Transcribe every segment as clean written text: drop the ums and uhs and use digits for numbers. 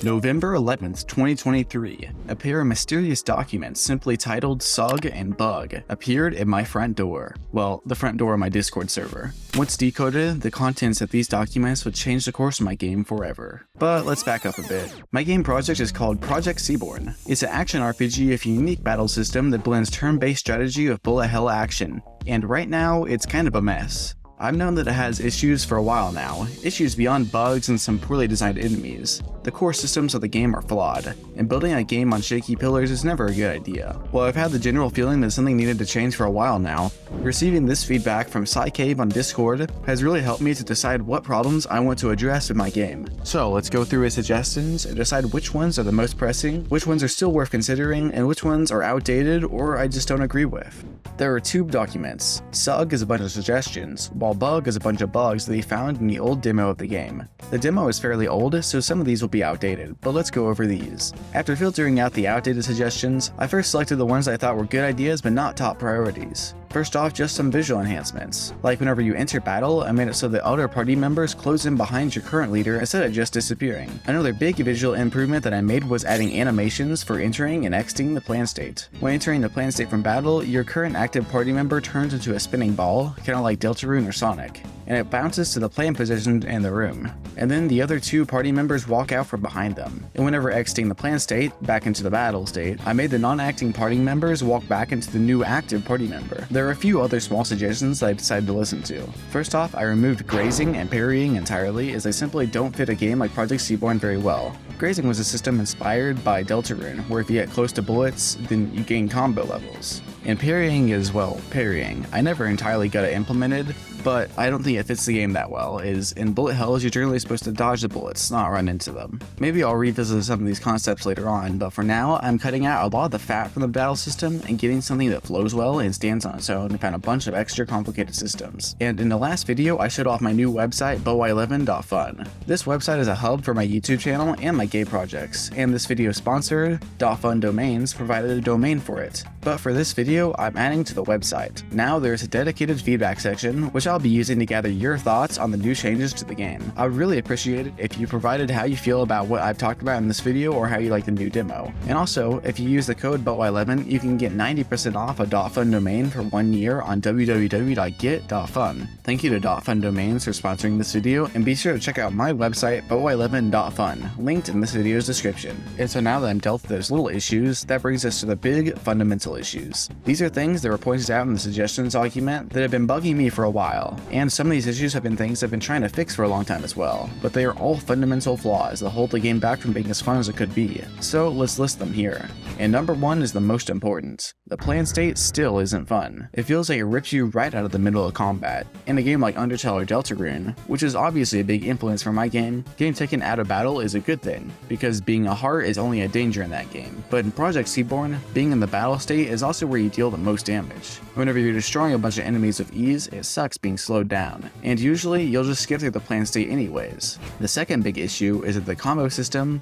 November 11th, 2023, a pair of mysterious documents simply titled "SUG" and "Bug" appeared at my front door. Well, the front door of my Discord server. Once decoded, the contents of these documents would change the course of my game forever. But let's back up a bit. My game project is called Project Seaborn. It's an action RPG with a unique battle system that blends turn-based strategy with bullet hell action. And right now, it's kind of a mess. I've known that it has issues for a while now, issues beyond bugs and some poorly designed enemies. The core systems of the game are flawed, and building a game on shaky pillars is never a good idea. While I've had the general feeling that something needed to change for a while now, receiving this feedback from Cave on Discord has really helped me to decide what problems I want to address with my game. So let's go through his suggestions and decide which ones are the most pressing, which ones are still worth considering, and which ones are outdated or I just don't agree with. There are two documents. SUG is a bunch of suggestions, while Bug is a bunch of bugs that he found in the old demo of the game. The demo is fairly old, so some of these will be outdated, but let's go over these. After filtering out the outdated suggestions, I first selected the ones I thought were good ideas but not top priorities. First off, just some visual enhancements. Like whenever you enter battle, I made it so that other party members close in behind your current leader instead of just disappearing. Another big visual improvement that I made was adding animations for entering and exiting the plan state. When entering the plan state from battle, your current active party member turns into a spinning ball, kinda like Deltarune or Sonic, and it bounces to the plan position in the room. And then the other two party members walk out from behind them. And whenever exiting the plan state, back into the battle state, I made the non-acting party members walk back into the new active party member. There are a few other small suggestions that I decided to listen to. First off, I removed grazing and parrying entirely as they simply don't fit a game like Project Seaborn very well. Grazing was a system inspired by Deltarune, where if you get close to bullets, then you gain combo levels. And parrying is, well, parrying. I never entirely got it implemented, but I don't think it fits the game that well, is in bullet hells you're generally supposed to dodge the bullets, not run into them. Maybe I'll revisit some of these concepts later on, but for now, I'm cutting out a lot of the fat from the battle system and getting something that flows well and stands on its own and found a bunch of extra complicated systems. And in the last video, I showed off my new website, ButWhyLevin.fun. This website is a hub for my YouTube channel and my game projects, and this video sponsor, .fun Domains, provided a domain for it. But for this video, I'm adding to the website. Now there's a dedicated feedback section, which I'll be using to gather your thoughts on the new changes to the game. I would really appreciate it if you provided how you feel about what I've talked about in this video or how you like the new demo. And also, if you use the code ButWhyLevin, you can get 90% off a .fun domain for 1 year on www.get.fun. Thank you to .fun Domains for sponsoring this video, and be sure to check out my website, ButWhyLevin.fun, linked in this video's description. And so now that I'm dealt with those little issues, that brings us to the big, fundamental issues. These are things that were pointed out in the suggestions document that have been bugging me for a while, and some of these issues have been things I've been trying to fix for a long time as well, but they are all fundamental flaws that hold the game back from being as fun as it could be. So let's list them here. And number one is the most important. The plan state still isn't fun. It feels like it rips you right out of the middle of combat. In a game like Undertale or Deltarune, which is obviously a big influence for my game, getting taken out of battle is a good thing, because being a heart is only a danger in that game. But in Project Seaborn, being in the battle state is also where you deal the most damage. Whenever you're destroying a bunch of enemies with ease, it sucks being slowed down, and usually you'll just skip through the plan state anyways. The second big issue is that the combo system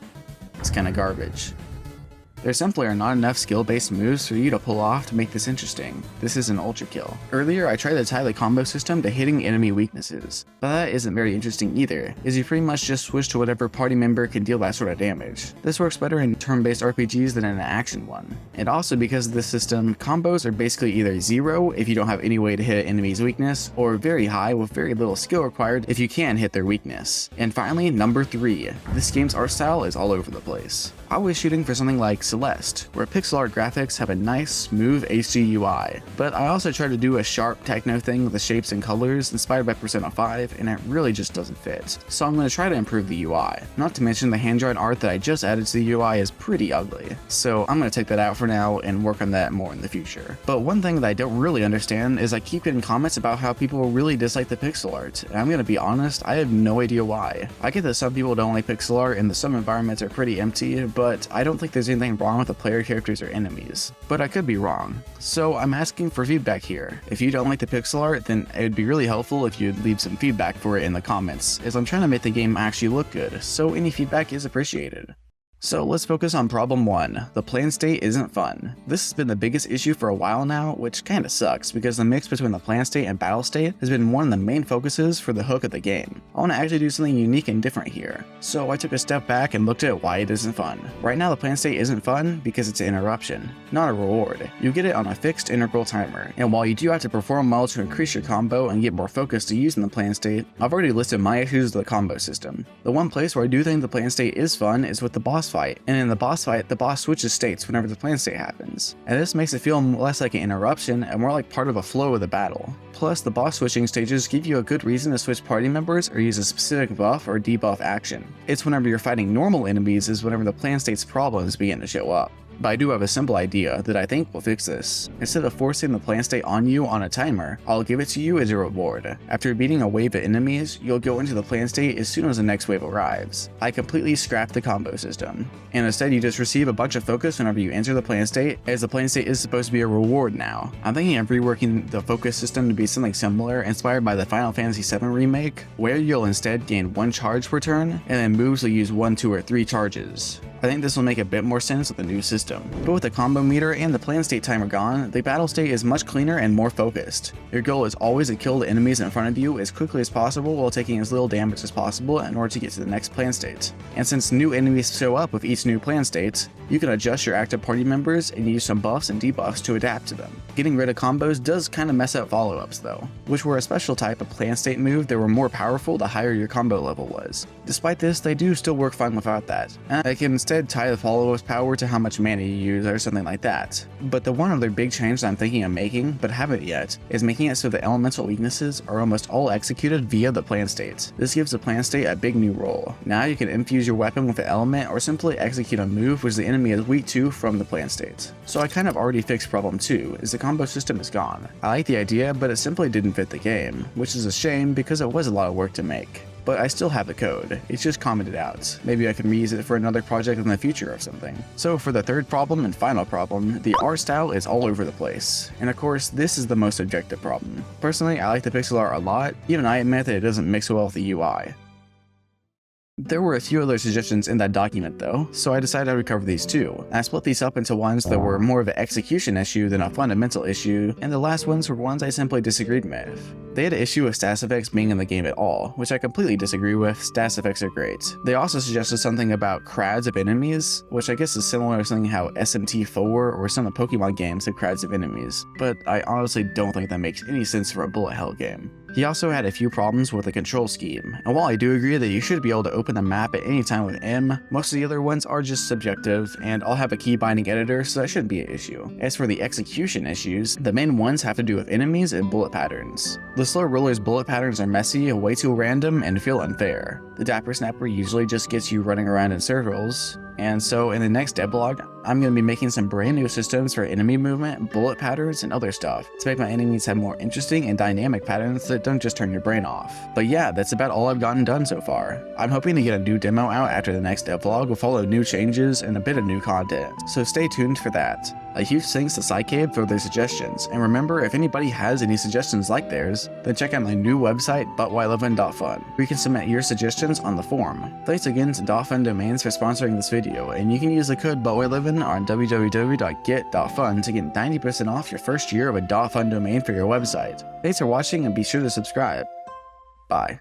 is kinda garbage. There simply are not enough skill-based moves for you to pull off to make this interesting. This is an ultra kill. Earlier, I tried to tie the combo system to hitting enemy weaknesses, but that isn't very interesting either, as you pretty much just switch to whatever party member can deal that sort of damage. This works better in turn-based RPGs than in an action one. And also because of this system, combos are basically either 0 if you don't have any way to hit an enemy's weakness, or very high with very little skill required if you can hit their weakness. And finally, number 3. This game's art style is all over the place. I was shooting for something like Celeste, where pixel art graphics have a nice, smooth HD UI, but I also tried to do a sharp techno thing with the shapes and colors inspired by Persona 5, and it really just doesn't fit. So I'm going to try to improve the UI. Not to mention the hand-drawn art that I just added to the UI is pretty ugly, so I'm going to take that out for now and work on that more in the future. But one thing that I don't really understand is I keep getting comments about how people really dislike the pixel art, and I'm going to be honest, I have no idea why. I get that some people don't like pixel art and that some environments are pretty empty, but I don't think there's anything wrong with the player characters or enemies. But I could be wrong. So I'm asking for feedback here. If you don't like the pixel art, then it would be really helpful if you'd leave some feedback for it in the comments, as I'm trying to make the game actually look good, so any feedback is appreciated. So let's focus on problem 1. The plan state isn't fun. This has been the biggest issue for a while now, which kinda sucks because the mix between the plan state and battle state has been one of the main focuses for the hook of the game. I want to actually do something unique and different here. So I took a step back and looked at why it isn't fun. Right now the plan state isn't fun because it's an interruption, not a reward. You get it on a fixed integral timer, and while you do have to perform well to increase your combo and get more focus to using the plan state, I've already listed my issues with the combo system. The one place where I do think the plan state is fun is with the boss fight, and in the boss fight, the boss switches states whenever the plan state happens. And this makes it feel less like an interruption and more like part of a flow of the battle. Plus, the boss switching stages give you a good reason to switch party members or use a specific buff or debuff action. It's whenever you're fighting normal enemies is whenever the plan state's problems begin to show up. But I do have a simple idea that I think will fix this. Instead of forcing the plan state on you on a timer, I'll give it to you as a reward. After beating a wave of enemies, you'll go into the plan state as soon as the next wave arrives. I completely scrapped the combo system, and instead you just receive a bunch of focus whenever you enter the plan state, as the plan state is supposed to be a reward now. I'm thinking of reworking the focus system to be something similar, inspired by the Final Fantasy VII remake, where you'll instead gain 1 charge per turn, and then moves will use 1, 2, or 3 charges. I think this will make a bit more sense with the new system. But with the combo meter and the plan state timer gone, the battle state is much cleaner and more focused. Your goal is always to kill the enemies in front of you as quickly as possible while taking as little damage as possible in order to get to the next plan state. And since new enemies show up with each new plan state, you can adjust your active party members and use some buffs and debuffs to adapt to them. Getting rid of combos does kinda mess up follow-ups though, which were a special type of plan state move that were more powerful the higher your combo level was. Despite this, they do still work fine without that. I can instead tie the follow-up's power to how much mana you use or something like that. But the one other big change that I'm thinking of making, but haven't yet, is making it so the elemental weaknesses are almost all executed via the plan state. This gives the plan state a big new role. Now you can infuse your weapon with an element or simply execute a move which the enemy is weak to from the plan state. So I kind of already fixed problem 2, is the combo system is gone. I like the idea, but it simply didn't fit the game, which is a shame because it was a lot of work to make. But I still have the code, it's just commented out. Maybe I can reuse it for another project in the future or something. So for the third problem and final problem, the art style is all over the place. And of course, this is the most objective problem. Personally, I like the pixel art a lot, even I admit that it doesn't mix well with the UI. There were a few other suggestions in that document though, so I decided I would cover these too. I split these up into ones that were more of an execution issue than a fundamental issue, and the last ones were ones I simply disagreed with. They had an issue with status effects being in the game at all, which I completely disagree with. Status effects are great. They also suggested something about crowds of enemies, which I guess is similar to something how SMT4 or some of the Pokemon games have crowds of enemies, but I honestly don't think that makes any sense for a bullet hell game. He also had a few problems with the control scheme, and while I do agree that you should be able to open the map at any time with M, most of the other ones are just subjective, and I'll have a key binding editor, so that shouldn't be an issue. As for the execution issues, the main ones have to do with enemies and bullet patterns. The Slow Roller's bullet patterns are messy, way too random, and feel unfair. The Dapper Snapper usually just gets you running around in circles, and so in the next devlog, I'm going to be making some brand new systems for enemy movement, bullet patterns, and other stuff to make my enemies have more interesting and dynamic patterns that don't just turn your brain off. But yeah, that's about all I've gotten done so far. I'm hoping to get a new demo out after the next devlog with all the new changes and a bit of new content, so stay tuned for that. A huge thanks to Psycabe for their suggestions, and remember, if anybody has any suggestions like theirs, then check out my new website, ButWhyLevin.fun, where you can submit your suggestions on the forum. Thanks again to .fun Domains for sponsoring this video, and you can use the code ButWhyLevin on www.get.fun to get 90% off your first year of a .fun domain for your website. Thanks for watching, and be sure to subscribe. Bye.